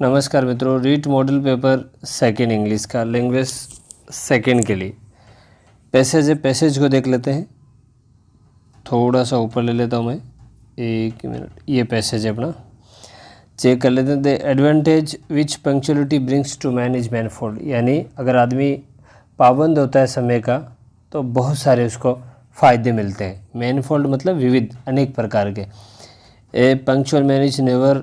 नमस्कार मित्रों, REET model paper second English का लैंग्वेज सेकेंड के लिए पैसेज है। पैसेज को देख लेते हैं। थोड़ा सा ऊपर ले लेता हूँ मैं, एक मिनट। ये पैसेज है अपना, चेक कर लेते हैं। The advantage which punctuality brings to man is manifold, यानी अगर आदमी पाबंद होता है समय का तो बहुत सारे उसको फ़ायदे मिलते हैं। मैनफोल्ड मतलब विविध, अनेक प्रकार के। A punctual man is never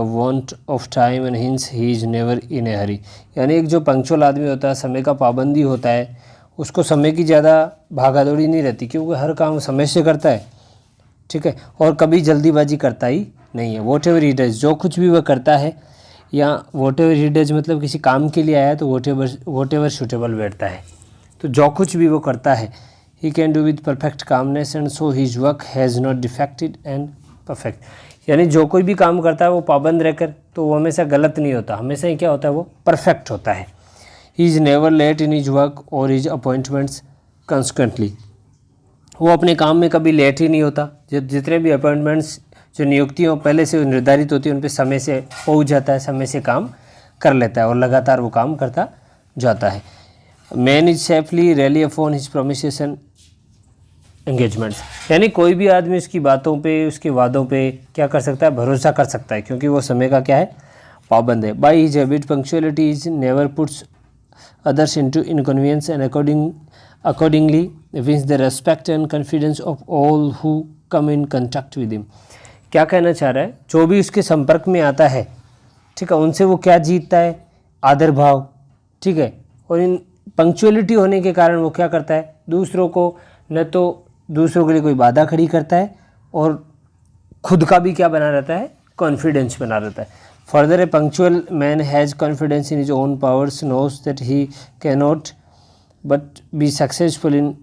want of time and hence he is never in a hurry, यानी एक जो पंक्चुअल आदमी होता है, समय का पाबंदी होता है, उसको समय की ज़्यादा भागादौड़ी नहीं रहती, क्योंकि हर काम समय से करता है, ठीक है, और कभी जल्दीबाजी करता ही नहीं है। वॉट एवर ही डज, जो कुछ भी वह करता है, या वॉट एवर ही डज मतलब किसी काम के लिए आया है तो वॉट एवर सूटेबल बैठता है। तो जो कुछ भी वो करता है, he can do with perfect calmness and so his work has not defected and perfect, यानी जो कोई भी काम करता है वो पाबंद रहकर तो वो हमेशा गलत नहीं होता, हमेशा ही क्या होता है, वो परफेक्ट होता है। He is never late in his work और हिज अपॉइंटमेंट्स कंस्टेंटली, वो अपने काम में कभी लेट ही नहीं होता। जितने भी अपॉइंटमेंट्स, जो नियुक्तियाँ पहले से निर्धारित होती है, उन पर समय से पहुंच जाता है, समय से काम कर लेता है और लगातार वो काम करता जाता है। Man is safely rally upon his promises and engagements, यानी कोई भी आदमी उसकी बातों पे, उसके वादों पे क्या कर सकता है, भरोसा कर सकता है, क्योंकि वो समय का क्या है, पाबंद है। By his habit punctuality is never puts others into inconvenience and accordingly wins the respect and confidence of all who come in contact with him. क्या कहना चाह रहा है, जो भी उसके संपर्क में आता है, ठीक है, उनसे वो क्या जीतता है, आदर भाव, ठीक है, और इन पंक्चुअलिटी होने के कारण वो क्या करता है, दूसरों को न तो दूसरों के लिए कोई बाधा खड़ी करता है और खुद का भी क्या बना रहता है, कॉन्फिडेंस बना रहता है। Further A punctual man has confidence in his own powers, knows that he can not but be successful in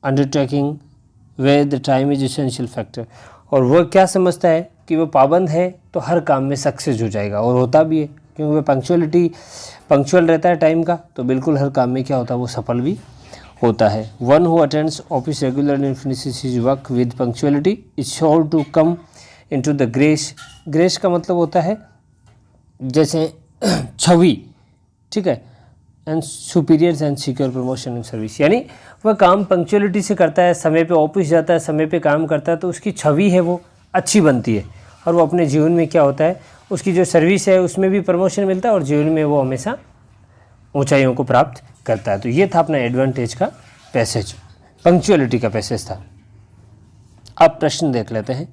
undertaking way the time is essential factor, और वह क्या समझता है कि वो पाबंद है तो हर काम में सक्सेस हो जाएगा, और होता भी है, क्योंकि वह पंक्चुअल रहता है टाइम का, तो बिल्कुल हर काम में क्या होता है, वो सफल भी होता है। One who attends office regularly and finishes his work with punctuality is sure to come into the grace. Grace का मतलब होता है जैसे छवि, ठीक है, and superiors and secure promotion in service, यानी वह काम पंक्चुअलिटी से करता है, समय पे ऑफिस जाता है, समय पे काम करता है, तो उसकी छवि है वो अच्छी बनती है, और वो अपने जीवन में क्या होता है, उसकी जो सर्विस है उसमें भी प्रमोशन मिलता है और जीवन में वो हमेशा ऊंचाइयों को प्राप्त करता है। तो ये था अपना एडवांटेज का पैसेज, पंक्चुअलिटी का पैसेज था। अब प्रश्न देख लेते हैं।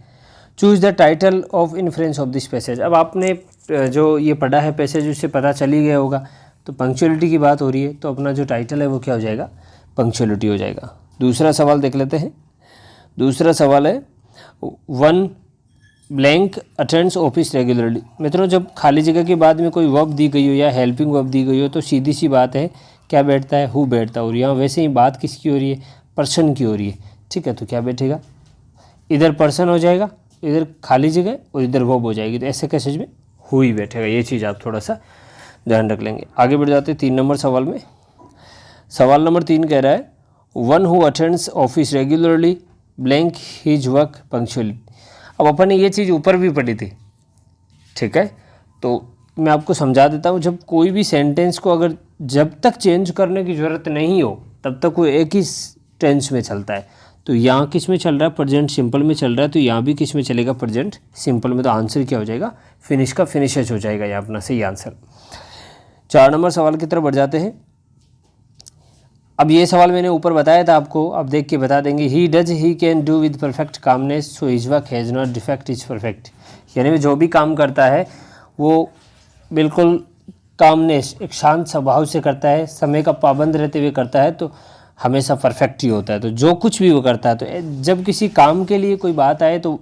Choose the title of inference of this passage. अब आपने जो ये पढ़ा है पैसेज, उससे पता चल ही गया होगा, तो पंक्चुअलिटी की बात हो रही है, तो अपना जो टाइटल है वो क्या हो जाएगा, पंक्चुअलिटी हो जाएगा। दूसरा सवाल देख लेते हैं। दूसरा सवाल है, one blank attends office regularly. मित्रों, जब खाली जगह के बाद में कोई वर्ब दी गई हो या हेल्पिंग वर्ब दी गई हो, तो सीधी सी बात है, क्या बैठता है, हु बैठता है, और यहाँ वैसे ही बात किसकी हो रही है, पर्सन की हो रही है, ठीक है, तो क्या बैठेगा, इधर पर्सन हो जाएगा, इधर खाली जगह और इधर वर्ब हो जाएगी, तो ऐसे कैसे में हु ही बैठेगा। ये चीज़ आप थोड़ा सा ध्यान रख लेंगे। आगे बढ़ जाते हैं 3 नंबर सवाल में। सवाल नंबर 3 कह रहा है, one who attends office regularly blank his work punctually. अब अपन ने ये चीज़ ऊपर भी पढ़ी थी, ठीक है, तो मैं आपको समझा देता हूँ। जब कोई भी सेंटेंस को अगर जब तक चेंज करने की ज़रूरत नहीं हो तब तक वो एक ही टेंस में चलता है। तो यहाँ किस में चल रहा है, प्रेजेंट सिंपल में चल रहा है, तो यहाँ भी किस में चलेगा, प्रेजेंट सिंपल में। तो आंसर क्या हो जाएगा, फिनिश का फिनिशेज हो जाएगा, ये अपना सही आंसर। 4 नंबर सवाल की तरफ बढ़ जाते हैं। अब ये सवाल मैंने ऊपर बताया था आपको, अब देख के बता देंगे। He does he can do with perfect calmness so his work has not defect is perfect, यानी जो भी काम करता है वो बिल्कुल कामनेस, एक शांत स्वभाव से करता है, समय का पाबंद रहते हुए करता है, तो हमेशा परफेक्ट ही होता है। तो जो कुछ भी वो करता है, तो जब किसी काम के लिए कोई बात आए तो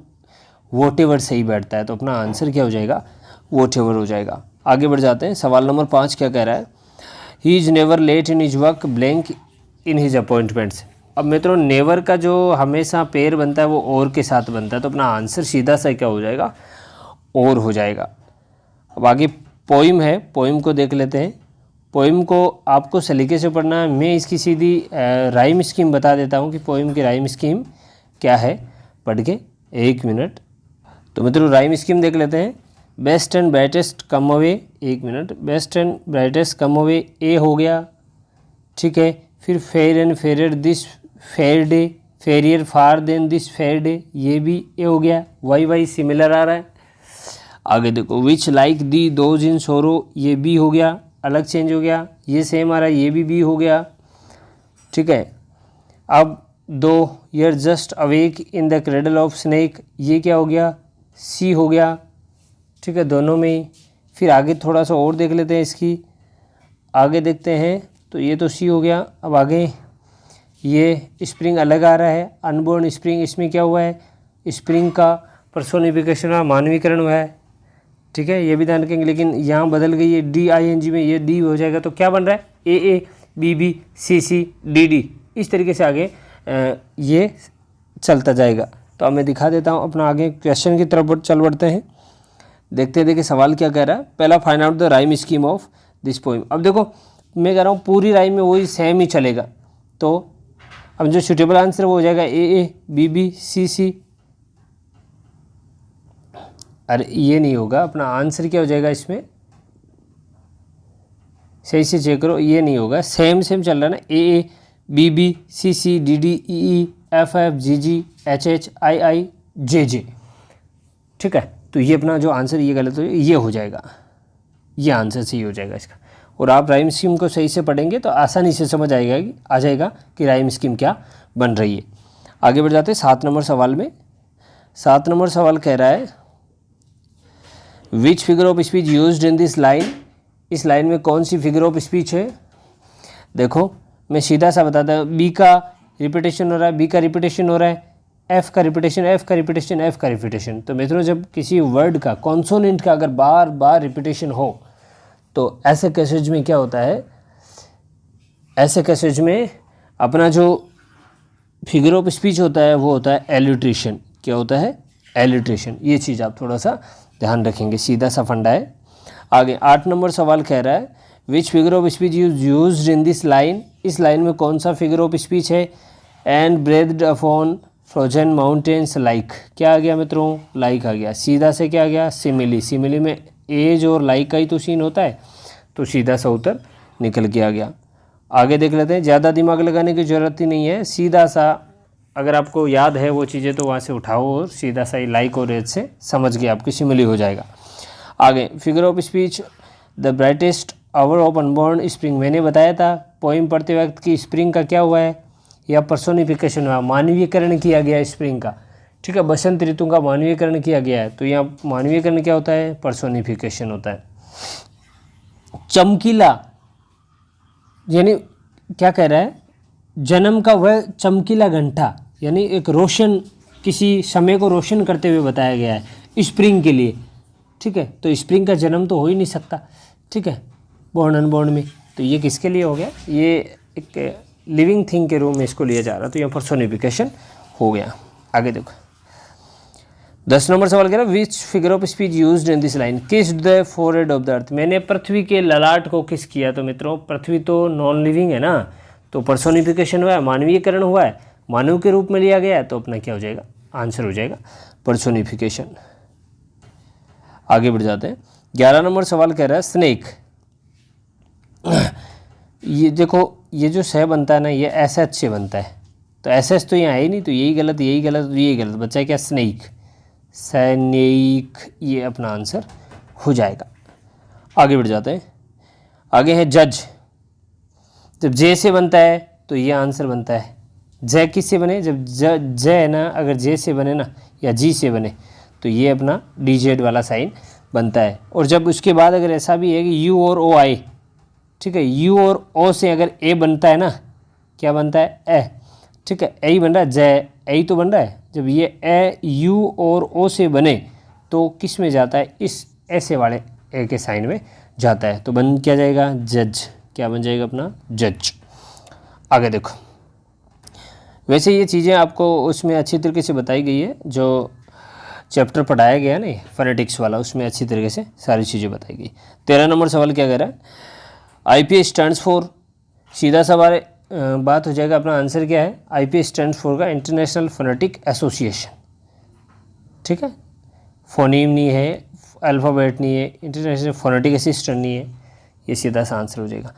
वॉट एवर सही बैठता है, तो अपना आंसर क्या हो जाएगा, वॉट एवर हो जाएगा। आगे बढ़ जाते हैं। सवाल नंबर 5 क्या कह रहा है, he is never late in his work blank in his appointments. अब मित्रों, नेवर का जो हमेशा पेयर बनता है वो और के साथ बनता है, तो अपना आंसर सीधा सा क्या हो जाएगा, और हो जाएगा। अब आगे पोइम है, पोइम को देख लेते हैं। पोइम को आपको सलीके से पढ़ना है, मैं इसकी सीधी राइम स्कीम बता देता हूँ कि पोइम की राइम स्कीम क्या है, पढ़ के 1 मिनट। तो मित्रों, राइम स्कीम देख लेते हैं। Best and brightest come away, एक minute, best and brightest come away A हो गया, ठीक है। फिर fair and fair this fair day, fairer far than this fair day, ये भी ए हो गया, वाई वाई सिमिलर आ रहा है। आगे देखो, which like the those in सोरो, ये बी हो गया, अलग चेंज हो गया। ये सेम आ रहा है, ये भी बी हो गया, ठीक है। अब दो you're just awake in the cradle of snake, ये क्या हो गया, सी हो गया, ठीक है, दोनों में ही। फिर आगे थोड़ा सा और देख लेते हैं इसकी, आगे देखते हैं तो ये तो सी हो गया। अब आगे ये स्प्रिंग अलग आ रहा है, अनबोर्न स्प्रिंग, इसमें क्या हुआ है, स्प्रिंग का पर्सोनिफिकेशन हुआ, मानवीकरण हुआ है, ठीक है, ये भी ध्यान रखेंगे। लेकिन यहाँ बदल गई है DING में, ये डी हो जाएगा, तो क्या बन रहा है AA BB CC DD, इस तरीके से आगे ये चलता जाएगा। तो अब मैं दिखा देता हूँ अपना, आगे क्वेश्चन की तरफ चल बढ़ते हैं। देखते हैं, देखिए सवाल क्या कह रहा है। पहला, find out the rhyme scheme of this poem. अब देखो मैं कह रहा हूँ पूरी राइम में वही सेम ही चलेगा, तो अब जो सूटेबल आंसर वो हो जाएगा AA BB CC। अरे ये नहीं होगा, अपना आंसर क्या हो जाएगा इसमें, सही से चेक करो, ये नहीं होगा, सेम सेम चल रहा है ना, AA BB CC DD EE FF GG HH II JJ, ठीक है। तो ये अपना जो आंसर ये गलत हो, ये हो जाएगा, ये आंसर सही हो जाएगा इसका। और आप राइम स्कीम को सही से पढ़ेंगे तो आसानी से समझ आ जाएगा कि राइम स्कीम क्या बन रही है। आगे बढ़ जाते हैं 7 नंबर सवाल में। 7 नंबर सवाल कह रहा है, which figure of speech used in this line, इस लाइन में कौन सी फिगर ऑफ स्पीच है। देखो मैं सीधा सा बताता हूँ, बी का रिपीटेशन हो रहा है, बी का रिपीटेशन हो रहा है, एफ का रिपीटेशन, एफ का रिपीटेशन, एफ का रिपीटेशन। तो मित्रों जब किसी वर्ड का कॉन्सोनेंट का अगर बार बार रिपीटेशन हो तो ऐसे केसेज में क्या होता है, ऐसे केसेज में अपना जो फिगर ऑफ स्पीच होता है वो होता है एलिट्रेशन। क्या होता है, एलिट्रेशन। ये चीज़ आप थोड़ा सा ध्यान रखेंगे, सीधा सा फंडा है। आगे 8 नंबर सवाल कह रहा है, which figure of speech used in this line, इस लाइन में कौन सा फिगर ऑफ स्पीच है। And breathed upon frozen mountains like, क्या आ गया मित्रों, लाइक आ गया। सीधा से क्या आ गया, सिमिली, सिमिली में एज और लाइक का ही तो सीन होता है, तो सीधा सा उत्तर निकल के आ गया। आगे देख लेते हैं, ज़्यादा दिमाग लगाने की ज़रूरत ही नहीं है, सीधा सा अगर आपको याद है वो चीज़ें तो वहाँ से उठाओ और सीधा सा लाइक और एज से समझ के आपकी सिमिली हो जाएगा। आगे figure of speech, the brightest hour of unborn spring, मैंने बताया था पोइम पढ़ते वक्त कि स्प्रिंग का क्या हुआ है, या पर्सोनिफिकेशन हुआ, मानवीयकरण किया गया स्प्रिंग का, ठीक है, बसंत ऋतु का मानवीयकरण किया गया है। तो यहाँ मानवीयकरण क्या होता है, पर्सोनिफिकेशन होता है। चमकीला, यानी क्या कह रहा है, जन्म का वह चमकीला घंटा, यानी एक रोशन, किसी समय को रोशन करते हुए बताया गया है स्प्रिंग के लिए, ठीक है। तो स्प्रिंग का जन्म तो हो ही नहीं सकता, ठीक है, बॉर्न अनबॉर्न में। तो ये किसके लिए हो गया, ये एक लिविंग थिंग के रूप में इसको लिया जा रहा है, तो यहाँ पर्सोनिफिकेशन हो गया। आगे देखो 10 नंबर सवाल कह रहा है, which figure of speech used in this line, kiss the forehead of the earth, मैंने पृथ्वी के ललाट को किस किया। तो मित्रों पृथ्वी तो नॉन लिविंग है ना, तो पर्सोनिफिकेशन हुआ है, मानवीयकरण हुआ है, मानव के रूप में लिया गया है, तो अपना क्या हो जाएगा, आंसर हो जाएगा पर्सोनिफिकेशन। आगे बढ़ जाते हैं, 11 नंबर सवाल कह रहा है, स्नेक, ये देखो ये जो सह बनता है ना, ये SH से बनता है, तो SS तो यहाँ है ही नहीं, तो यही गलत, यही गलत, तो यही गलत, बच्चा क्या, स्नेक, सैनिक, ये अपना आंसर हो जाएगा। आगे बढ़ जाते हैं, आगे है जज, जब जे से बनता है तो ये आंसर बनता है। जय किस से बने, जब जय है ना, अगर जे से बने ना या जी से बने तो ये अपना DZ वाला साइन बनता है। और जब उसके बाद अगर ऐसा भी है कि U और O आए, ठीक है, U और O से अगर A बनता है ना, क्या बनता है, ए, ठीक है, ए ही बन रहा है, जय ए तो बन रहा है। जब ये ए U और O से बने तो किस में जाता है, इस ऐसे वाले ए के साइन में जाता है, तो बन क्या जाएगा, जज, क्या बन जाएगा अपना, जज। आगे देखो, वैसे ये चीज़ें आपको उसमें अच्छी तरीके से बताई गई है, जो चैप्टर पढ़ाया गया ना फोनेटिक्स वाला, उसमें अच्छी तरीके से सारी चीज़ें बताई गई। 13 नंबर सवाल क्या कह रहा है, IPA स्टैंड्स फॉर, सीधा सवाल बात हो जाएगा, अपना आंसर क्या है, IPA स्टैंड्स फॉर का इंटरनेशनल फोनेटिक एसोसिएशन, ठीक है, फोनीम नहीं है, अल्फ़ाबेट नहीं है, इंटरनेशनल फोनेटिक असिस्टेंट नहीं है, ये सीधा सा आंसर हो जाएगा।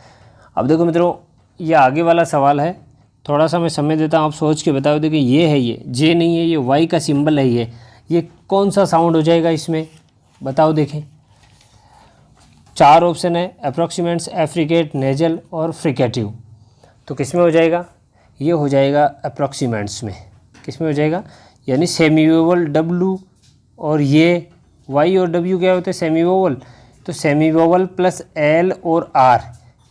अब देखो मित्रों, ये आगे वाला सवाल है, थोड़ा सा मैं समय देता हूँ, आप सोच के बताओ। देखिए ये है, ये जे नहीं है, ये वाई का सिंबल है, ये कौन सा साउंड हो जाएगा इसमें, बताओ। देखें 4 ऑप्शन है, अप्रॉक्सीमेट्स, एफ्रिकेट, नेजल और फ्रिकेटिव। तो किस में हो जाएगा, ये हो जाएगा अप्रॉक्सीमेट्स में। किस में हो जाएगा, यानी सेमी वोवल डब्लू, और ये वाई और डब्ल्यू क्या होते हैं, सेमी वोवल। तो सेमी वोवल प्लस एल और आर,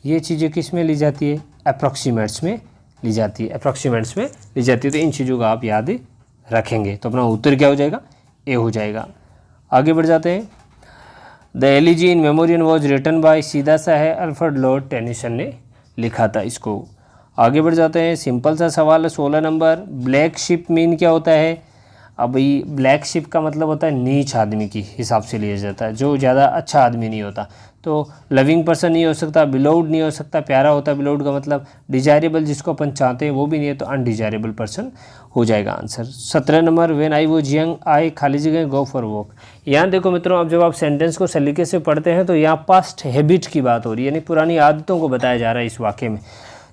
ये चीज़ें किस में ली जाती है, अप्रॉक्सीमेट्स में ली जाती है, अप्रॉक्सीमेट्स में ली जाती है। तो इन चीज़ों का आप याद रखेंगे, तो अपना उत्तर क्या हो जाएगा, ए हो जाएगा। आगे बढ़ जाते हैं। The elegy in memoriam was written by, सीधा सा है, अल्फ्रेड लॉर्ड टेनिसन ने लिखा था इसको। आगे बढ़ जाते हैं, सिंपल सा सवाल है 16 नंबर। ब्लैक शिप मीन क्या होता है। अब ये ब्लैक शिप का मतलब होता है नीच आदमी की हिसाब से लिया जाता है, जो ज़्यादा अच्छा आदमी नहीं होता। तो लविंग पर्सन नहीं हो सकता, बिलोव्ड नहीं हो सकता, प्यारा होता है, बिलोव्ड का मतलब डिजायरेबल, जिसको अपन चाहते हैं वो भी नहीं है, तो अनडिजायरेबल पर्सन हो जाएगा answer. 17 number, when I was young I खाली जगह गो फॉर वॉक। यहाँ देखो मित्रों, अब जब आप सेंटेंस को सलीके से पढ़ते हैं तो यहाँ पास्ट हैबिट की बात हो रही है, यानी पुरानी आदतों को बताया जा रहा है इस वाक्य में।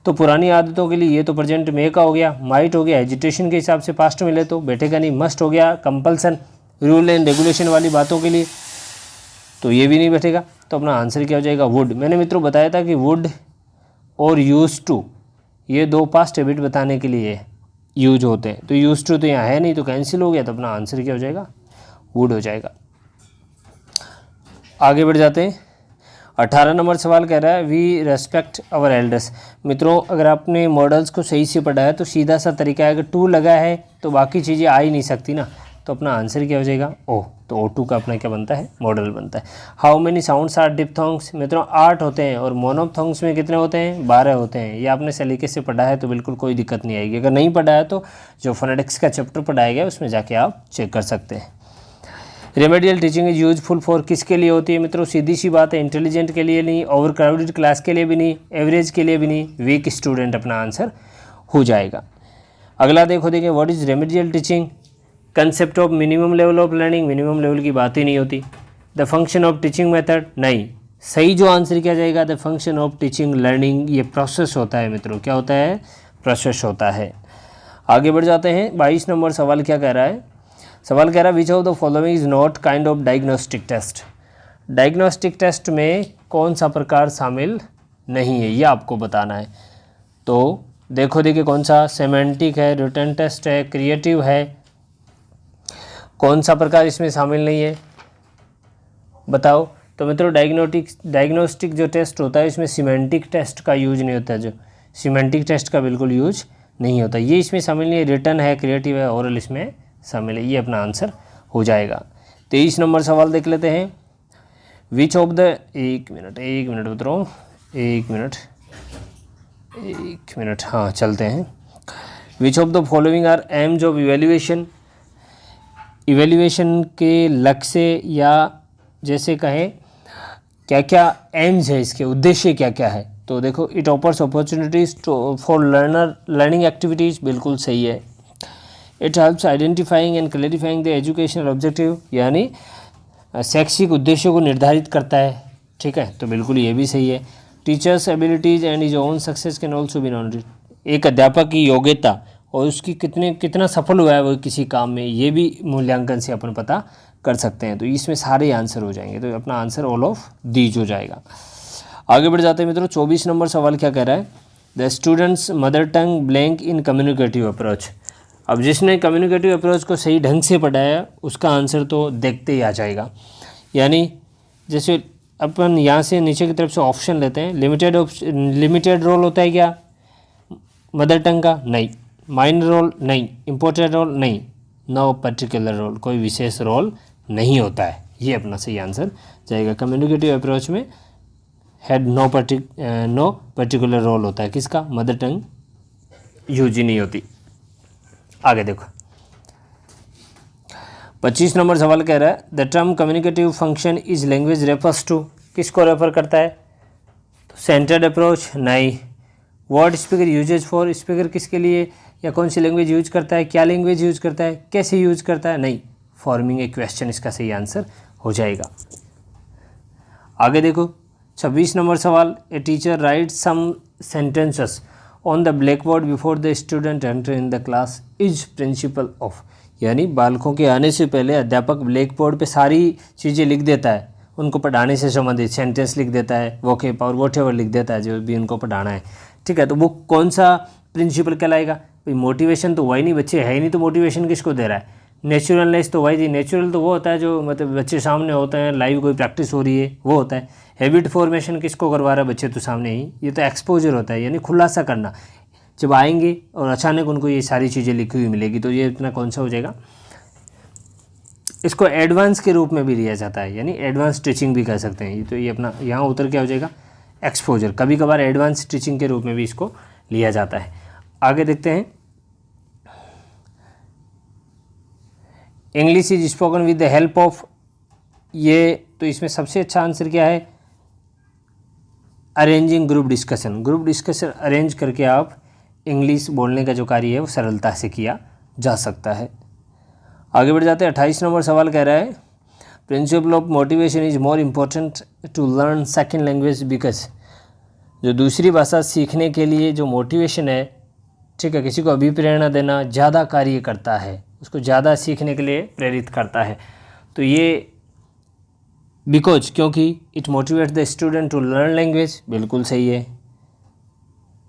तो पुरानी आदतों के लिए ये तो प्रेजेंट में का हो गया, माइट हो गया, एजुटेशन के हिसाब से पास्ट में ले तो बैठेगा नहीं, मस्ट हो गया, कंपल्सन, रूल एंड रेगुलेशन वाली बातों के लिए, तो ये भी नहीं बैठेगा। तो अपना आंसर क्या हो जाएगा, वुड। मैंने मित्रों बताया था कि वुड और यूज टू, ये 2 पास्ट हैबिट बताने के लिए यूज होते हैं। तो यूज टू तो यहाँ है नहीं, तो कैंसिल हो गया, तो अपना आंसर क्या हो जाएगा, वुड हो जाएगा। आगे बढ़ जाते हैं। 18 नंबर सवाल कह रहा है, वी रेस्पेक्ट आवर एल्डर्स। मित्रों अगर आपने मॉडल्स को सही से पढ़ा है तो सीधा सा तरीका है, अगर टू लगा है तो बाकी चीज़ें आ ही नहीं सकती ना, तो अपना आंसर क्या हो जाएगा, ओ। तो O2 का अपना क्या बनता है, मॉडल बनता है। How many sounds are diphthongs. मित्रों 8 होते हैं, और मोनोप्थोंग्स में कितने होते हैं, 12 होते हैं। ये आपने सलीके से पढ़ा है तो बिल्कुल कोई दिक्कत नहीं आएगी। अगर नहीं पढ़ा है तो जो फोनेटिक्स का चैप्टर पढ़ाया गया उसमें जाके आप चेक कर सकते हैं। Remedial teaching is useful for, किसके लिए होती है मित्रों, सीधी सी बात है, इंटेलिजेंट के लिए नहीं, ओवर क्राउडेड क्लास के लिए भी नहीं, एवरेज के लिए भी नहीं, वीक स्टूडेंट अपना आंसर हो जाएगा। अगला देखिए what is remedial teaching. Concept of minimum level of learning, minimum level की बात ही नहीं होती। The function of teaching method, नहीं, सही जो आंसर क्या जाएगा, the function of teaching learning, ये प्रोसेस होता है मित्रों, क्या होता है, प्रोसेस होता है। आगे बढ़ जाते हैं। 22 नंबर सवाल क्या कह रहा है, सवाल कह रहा है which of the following is not kind of diagnostic test. Diagnostic test में कौन सा प्रकार शामिल नहीं है, ये आपको बताना है। तो देखिए कौन सा, सेमेंटिक है, रिटन टेस्ट है, क्रिएटिव है, कौन सा प्रकार इसमें शामिल नहीं है, बताओ। तो मित्रों डायग्नोस्टिक जो टेस्ट होता है इसमें सीमेंटिक टेस्ट का यूज नहीं होता, जो सीमेंटिक टेस्ट का बिल्कुल यूज नहीं होता, ये इसमें शामिल नहीं है। रिटन है, क्रिएटिव है, ओरल इसमें शामिल है, ये अपना आंसर हो जाएगा। 23 नंबर सवाल देख लेते हैं। विच ऑफ द, एक मिनट मित्रों, एक मिनट, हाँ चलते हैं। विच of the following are AIIMS of evaluation. Evaluation के लक्ष्य या जैसे कहें क्या क्या एम्स है, इसके उद्देश्य क्या क्या है। तो देखो it offers opportunities for learning activities, बिल्कुल सही है। It helps identifying and clarifying the educational objective, यानी शैक्षिक उद्देश्यों को निर्धारित करता है, ठीक है, तो बिल्कुल ये भी सही है। Teachers abilities and is own success can also be noted. एक अध्यापक की योग्यता और उसकी कितना सफल हुआ है वो किसी काम में, ये भी मूल्यांकन से अपन पता कर सकते हैं। तो इसमें सारे आंसर हो जाएंगे, तो अपना आंसर ऑल ऑफ दीज हो जाएगा। आगे बढ़ जाते हैं मित्रों। 24 नंबर सवाल क्या कह रहा है, the students mother tongue blank in communicative approach. अब जिसने कम्युनिकेटिव अप्रोच को सही ढंग से पढ़ाया उसका आंसर तो देखते ही आ जाएगा। यानी जैसे अपन यहाँ से नीचे की तरफ से ऑप्शन लेते हैं, लिमिटेड रोल होता है क्या मदर टंग का, नहीं। माइनर रोल नहीं, इम्पोर्टेंट रोल नहीं, नो पर्टिकुलर रोल, कोई विशेष रोल नहीं होता है, ये अपना सही आंसर जाएगा। कम्युनिकेटिव अप्रोच में हैड नो पर्टिकुलर रोल होता है, किसका, मदर टंग यूज ही नहीं होती। आगे देखो 25 नंबर सवाल कह रहा है the term communicative function is language refers to, किसको रेफर करता है, तो सेंटर्ड अप्रोच नहीं। Word speaker uses for, speaker किसके लिए या कौन सी लैंग्वेज यूज करता है, क्या लैंग्वेज यूज करता है, कैसे यूज करता है, नहीं। फॉर्मिंग ए क्वेश्चन इसका सही आंसर हो जाएगा। आगे देखो 26 नंबर सवाल, a teacher write some sentences on the black board before the student enter in the class is principle of, यानी बालकों के आने से पहले अध्यापक ब्लैक बोर्ड पे सारी चीज़ें लिख देता है, उनको पढ़ाने से संबंधित सेंटेंस लिख देता है, वोकैब और वॉटएवर लिख देता है जो भी उनको पढ़ाना है, ठीक है। तो वो कौन सा प्रिंसिपल कहलाएगा? भाई मोटिवेशन तो वही नहीं, बच्चे है ही नहीं तो मोटिवेशन किसको दे रहा है? नेचुरलनेस तो वही थी, नेचुरल तो वो होता है जो मतलब बच्चे सामने होते हैं, लाइव कोई प्रैक्टिस हो रही है वो होता है। हैबिट फॉर्मेशन किसको करवा रहा है? बच्चे तो सामने ही, ये तो एक्सपोजर होता है, यानी खुलासा करना। जब आएंगे और अचानक उनको ये सारी चीज़ें लिखी हुई मिलेगी तो ये इतना कौन सा हो जाएगा? इसको एडवांस के रूप में भी लिया जाता है, यानी एडवांस टीचिंग भी कह सकते हैं। तो ये अपना यहाँ उतर क्या हो जाएगा? एक्सपोजर। कभी कभार एडवांस टीचिंग के रूप में भी इसको लिया जाता है। आगे देखते हैं, English is spoken with the help of, ये तो इसमें सबसे अच्छा आंसर क्या है? Arranging group discussion. Group discussion arrange करके आप इंग्लिश बोलने का जो कार्य है वो सरलता से किया जा सकता है। आगे बढ़ जाते हैं, 28 नंबर सवाल कह रहा है, principle of motivation is more important to learn second language because, जो दूसरी भाषा सीखने के लिए जो मोटिवेशन है, ठीक है, किसी को अभिप्रेरणा देना ज़्यादा कार्य करता है, उसको ज़्यादा सीखने के लिए प्रेरित करता है। तो ये बिकॉज, क्योंकि it motivate the student to learn language, बिल्कुल सही है।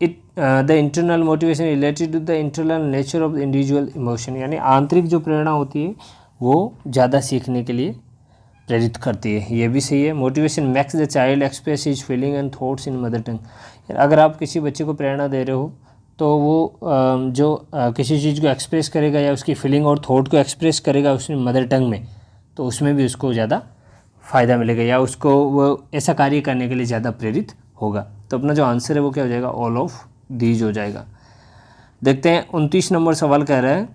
It the internal motivation related to the internal nature of the individual emotion, यानी आंतरिक जो प्रेरणा होती है वो ज़्यादा सीखने के लिए प्रेरित करती है, ये भी सही है। Motivation makes the child express his feeling and thoughts in mother tongue, अगर आप किसी बच्चे को प्रेरणा दे रहे हो तो वो किसी चीज़ को एक्सप्रेस करेगा या उसकी फीलिंग और थॉट को एक्सप्रेस करेगा उसमें मदर टंग में, तो उसमें भी उसको ज़्यादा फ़ायदा मिलेगा या उसको वो ऐसा कार्य करने के लिए ज़्यादा प्रेरित होगा। तो अपना जो आंसर है वो क्या हो जाएगा? ऑल ऑफ दीज हो जाएगा। देखते हैं 29 नंबर सवाल कह रहा है,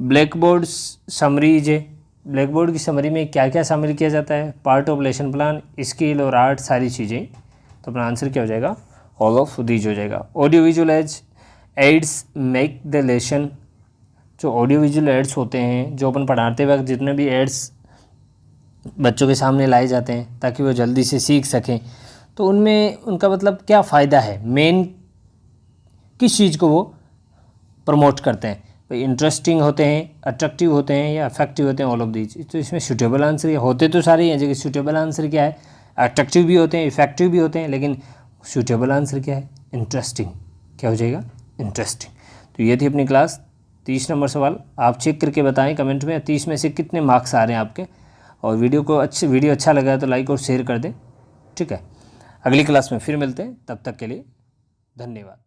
ब्लैक बोर्ड समरीज है, ब्लैक बोर्ड की समरी में क्या क्या शामिल किया जाता है? Part of lesson plan, skill और आर्ट, सारी चीज़ें। तो अपना आंसर क्या हो जाएगा? ऑल ऑफ दीज हो जाएगा। Audio visual aids make the lesson, जो ऑडियो विजुअल एड्स होते हैं, जो अपन पढ़ाते वक्त जितने भी एड्स बच्चों के सामने लाए जाते हैं ताकि वो जल्दी से सीख सकें, तो उनमें उनका मतलब क्या फ़ायदा है? मेन किस चीज़ को वो प्रमोट करते हैं? भाई इंटरेस्टिंग होते हैं, अट्रैक्टिव होते हैं या इफेक्टिव होते हैं? All of these. तो इसमें सूटेबल आंसर होते तो सारे ही हैं, जबकि सूटेबल आंसर क्या है? अट्रैक्टिव भी होते हैं, इफेक्टिव भी होते हैं, लेकिन सूटेबल आंसर क्या है? इंटरेस्टिंग। क्या हो जाएगा? इंटरेस्टिंग। तो ये थी अपनी क्लास 30 नंबर सवाल। आप चेक करके बताएं कमेंट में 30 में से कितने मार्क्स आ रहे हैं आपके, और वीडियो अच्छा लगा है तो लाइक और शेयर कर दें, ठीक है। अगली क्लास में फिर मिलते हैं, तब तक के लिए धन्यवाद।